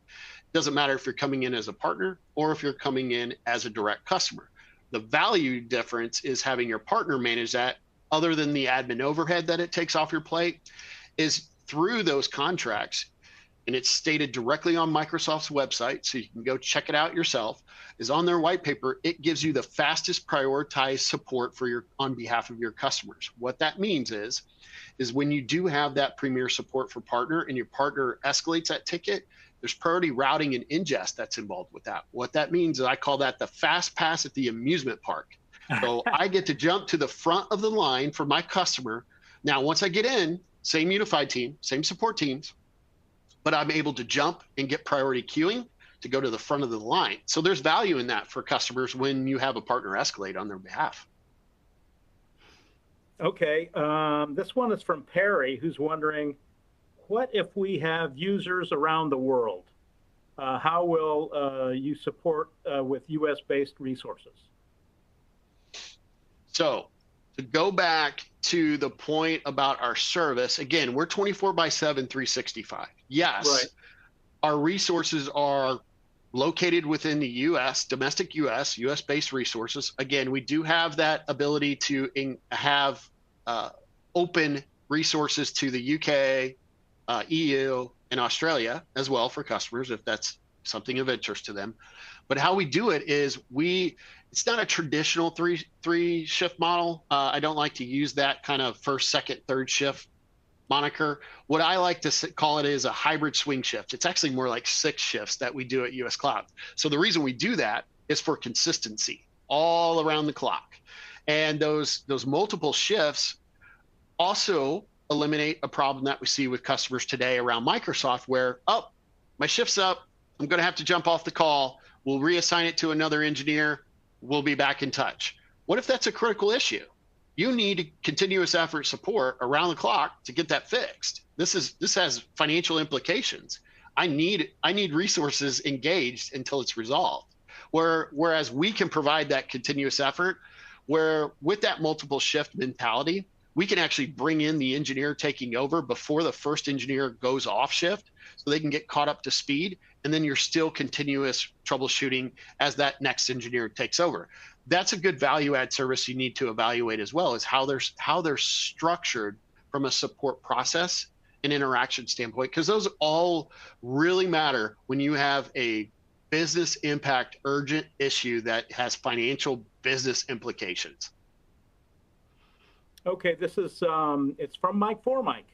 S3: Doesn't matter if you're coming in as a partner or if you're coming in as a direct customer. The value difference is having your partner manage that, other than the admin overhead that it takes off your plate, is through those contracts. And it's stated directly on Microsoft's website, so you can go check it out yourself, is on their white paper. It gives you the fastest prioritized support for on behalf of your customers. What that means is when you do have that premier support for partner and your partner escalates that ticket, there's priority routing and ingest that's involved with that. What that means is I call that the fast pass at the amusement park. So I get to jump to the front of the line for my customer. Now, once I get in, same unified team, same support teams, but I'm able to jump and get priority queuing to go to the front of the line. So there's value in that for customers when you have a partner escalate on their behalf.
S2: Okay, this one is from Perry, who's wondering, what if we have users around the world? How will you support with US-based resources?
S3: So to go back to the point about our service, again, we're 24/7, 365. Yes, right. Our resources are located within the US, domestic US-based resources. Again, we do have that ability to have open resources to the UK, EU, and Australia as well for customers if that's something of interest to them. But how we do it is it's not a traditional three shift model. I don't like to use that kind of first, second, third shift moniker. What I like to call it is a hybrid swing shift. It's actually more like 6 shifts that we do at US Cloud. So the reason we do that is for consistency all around the clock. And those multiple shifts also eliminate a problem that we see with customers today around Microsoft where, oh, my shift's up, I'm going to have to jump off the call. We'll reassign it to another engineer. We'll be back in touch. What if that's a critical issue? You need continuous effort support around the clock to get that fixed. This has financial implications. I need resources engaged until it's resolved. Whereas we can provide that continuous effort, where with that multiple shift mentality, we can actually bring in the engineer taking over before the first engineer goes off shift so they can get caught up to speed. And then you're still continuous troubleshooting as that next engineer takes over. That's a good value add service you need to evaluate as well, is how they're structured from a support process and interaction standpoint, because those all really matter when you have a business impact urgent issue that has financial business implications.
S2: Okay, this is it's from Mike for Mike.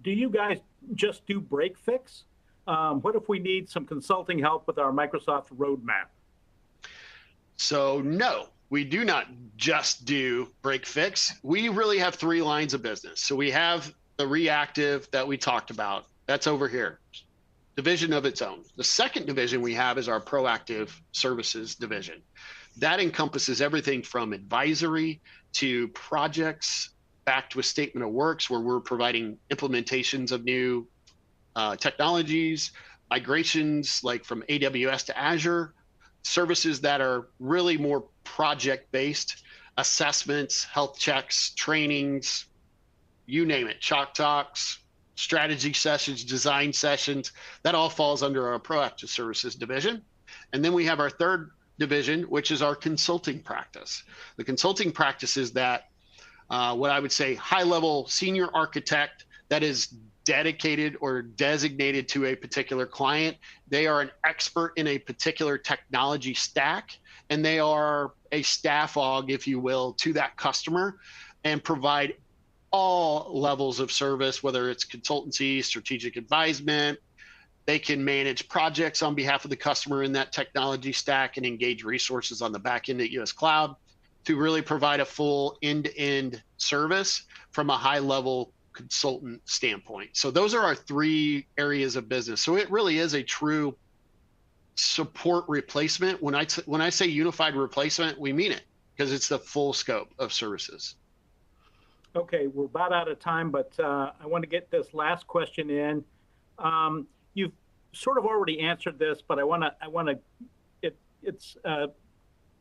S2: Do you guys just do break fix? What if we need some consulting help with our Microsoft roadmap?
S3: So no, we do not just do break fix. We really have three lines of business. So we have the reactive that we talked about. That's over here, division of its own. The second division we have is our proactive services division. That encompasses everything from advisory to projects backed with statement of works, where we're providing implementations of new technologies, migrations like from AWS to Azure, services that are really more project-based, assessments, health checks, trainings, you name it, chalk talks, strategy sessions, design sessions. That all falls under our proactive services division. And then we have our third division, which is our consulting practice. The consulting practice is that what I would say high-level senior architect that is dedicated or designated to a particular client. They are an expert in a particular technology stack, and they are a staff aug, if you will, to that customer and provide all levels of service, whether it's consultancy, strategic advisement. They can manage projects on behalf of the customer in that technology stack and engage resources on the back end at US Cloud to really provide a full end-to-end service from a high-level consultant standpoint. So those are our three areas of business. So it really is a true support replacement. When I say unified replacement, we mean it, because it's the full scope of services.
S2: Okay, we're about out of time, but I want to get this last question in. You've sort of already answered this, but it's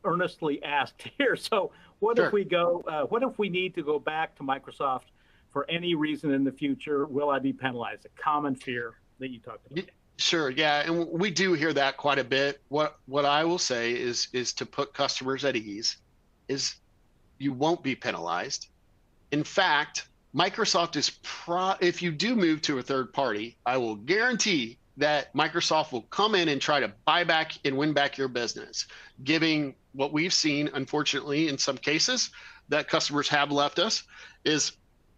S2: earnestly asked here. So what
S3: Sure.
S2: if we go, what if we need to go back to Microsoft for any reason in the future? Will I be penalized? A common fear that you talked about.
S3: Sure, yeah, and we do hear that quite a bit. What I will say is to put customers at ease, is you won't be penalized. In fact, Microsoft is if you do move to a third party, I will guarantee that Microsoft will come in and try to buy back and win back your business, giving what we've seen, unfortunately, in some cases that customers have left us, is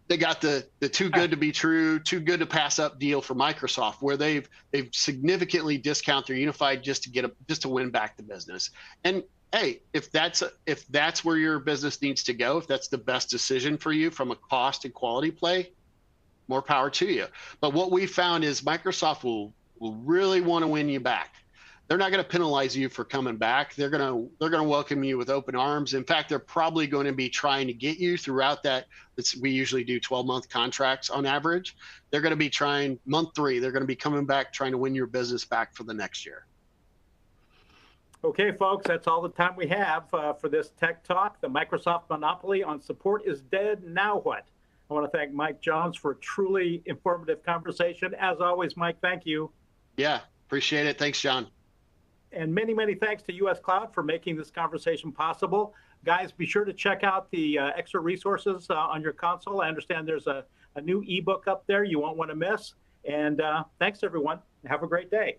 S3: they got the too good to be true, too good to pass up deal for Microsoft, where they've significantly discount their unified just to win back the business. And hey, if that's where your business needs to go, if that's the best decision for you from a cost and quality play, more power to you. But what we found is Microsoft will really want to win you back. They're not going to penalize you for coming back. They're going to welcome you with open arms. In fact, they're probably going to be trying to get you throughout that. We usually do 12-month contracts on average. They're going to be trying month 3. They're going to be coming back, trying to win your business back for the next year.
S2: Okay, folks, that's all the time we have for this Tech Talk. The Microsoft monopoly on support is dead. Now what? I want to thank Mike Johns for a truly informative conversation. As always, Mike, thank you.
S3: Yeah, appreciate it. Thanks, John.
S2: And many, many thanks to US Cloud for making this conversation possible. Guys, be sure to check out the extra resources on your console. I understand there's a new ebook up there you won't want to miss. And thanks, everyone. Have a great day.